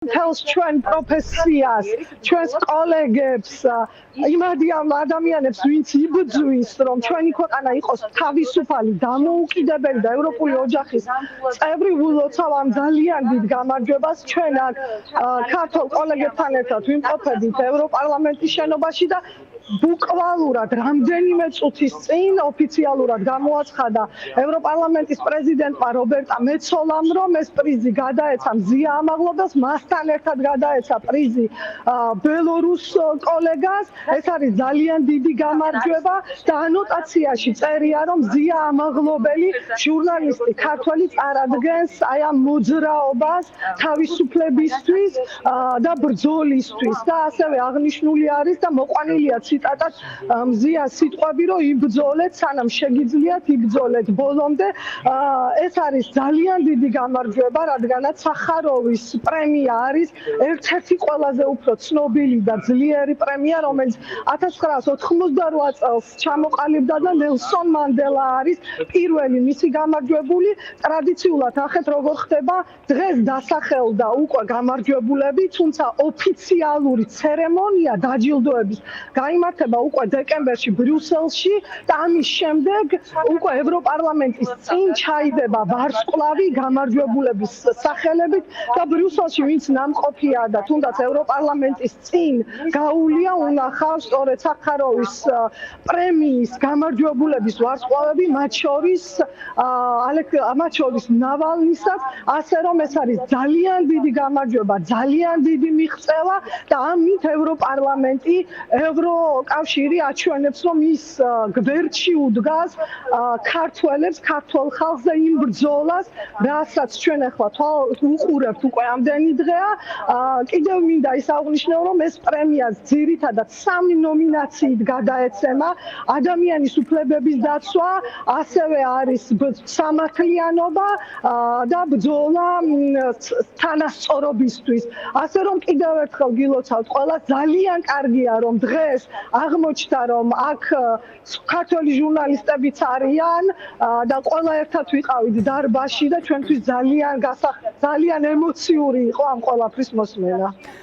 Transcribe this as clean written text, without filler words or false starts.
თელს ჩვენ პროფესიას, ჩვენს კოლეგებს, იმადი ამ ადამიანებს, ვინც იბრძვის, რომ ჩვენი ქვეყანა იყოს თავისუფალი, დამოუკიდებელი და ევროპული ოჯახის წევრი, ვილოცავ ამ ძალიან დიდ გამარჯვებას. ჩვენ აქ ქართულ კოლეგებთან ერთად ვიმყოფებით ევროპარლამენტის შენობაში და ბუკვალურად რამდენიმე წუთის წინ ოფიციალურად გამოაცხადა ევროპარლამენტის პრეზიდენტმა რობერტა მეცოლამ, რომ ეს პრიზი გადაეცა მზია ამაღლობას, მასთან ერთად გადაეცა პრიზი ბელორუს კოლეგას. ეს არის ძალიან დიდი გამარჯვება და ანოტაციაში წერია, რომ მზია ამაღლობელი ჟურნალისტი ქართველი წარადგენს აი ამ მოძრაობას თავისუფლებისთვის და ბრძოლისთვის და ასევე აღნიშნული არის და მოყვანილია ციტატად მზიას სიტყვები, რომ იბრძოლეთ, სანამ შეგიძლიათ იბრძოლეთ ბოლომდე. ეს არის ძალიან დიდი გამარჯვება, რადგანაც სახაროვის პრემია არის ერთ-ერთი ყველაზე უფრო ცნობილი და ძლიერი პრემია, რომელიც 1988 წელს ჩამოყალიბდა და ნელსონ მანდელა არის პირველი მისი გამარჯვებული. ტრადიციულად ახეთ როგორ ხდება, დღეს დასახელდა უკვე გამარჯვებულები, თუმცა ოფიციალური ცერემონია დაჯილდოების გაიმართება უკვე დეკემბერში ბრიუსელში და ამის შემდეგ უკვე ევროპარლამენტის წინ ჩაიდება ვარსკვლავი გამარჯვებულების სახელებით და ბრიუსელში ვინც ნამყოფია და თუნდაც ევროპარლამენტის წინ გაუვლია უნახავს სწორედ სახაროვის პრემიის გამარჯვებულების ვარსკვლავები, მათ შორის ნავალნისაც, ასე რომ ეს არის ძალიან დიდი გამარჯვება, ძალიან დიდი მიღწევა და ამით ევროპარლამენტი ევროკავშირი აჩვენებს, რომ ის გვერდში უდგას ქართველებს, ქართულ ხალხზე იმ ბრძოლას, რასაც ჩვენ ახლა უყურებთ უკვე ამდენი დღეა. კიდევ მინდა ის აღვნიშნო, რომ ეს პრემია ძირითადად 3 ნომინაციით გადაეცემა: ადამიანის უფლებების დაცვა, ასევე არის სამართლიანობა და ბრძოლა თანასწორობისთვის. ასე რომ კიდევ ერთხელ გილოცავთ ყველას, ძალიან კარგია, რომ დღეს აღმოჩნდა, რომ აქ ქართველი ჟურნალისტებიც არიან და ყველა ერთად ვიყავით დარბაზში და ჩვენთვის ძალიან ემოციური იყო ამ ყველაფრის მოსმენა.